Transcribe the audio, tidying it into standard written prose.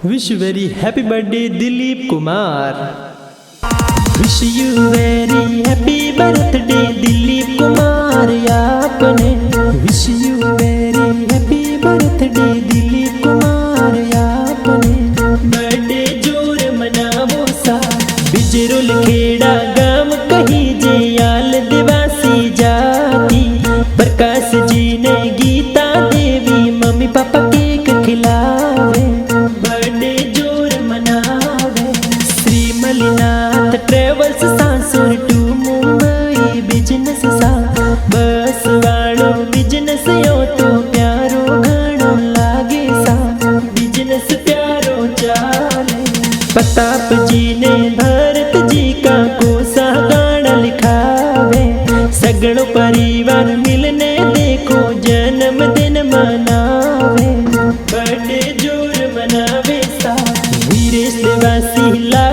Wish you very happy birthday Dilip Kumar. Wish you very happy birthday Dilip Kumar यापने. Wish you very happy birthday Dilip Kumar यापने. Birthday जोर मनावो सा बिजरुल खेड़ा गाम कहीं जे याल दिवासी जाती. प्रकाश जी ने गीता देवी मम्मी पापा केक खिलावे. बर्थडे जोर मनावे. श्री मलिनाथ ट्रेवल्स सासुर टू मुंबई बिजनेस सा. बस वालों बिजनेस यो तो प्यारो घणो लागे सा. बिजनेस प्यारो चाले. प्रताप जी ने भरत जी का कोसा गाना लिखावे. सगड़ो परिवार मिलने देखो जन्मदिन मनावे. बर्थडे जोर मनावे सा. वीरेश देवासी ला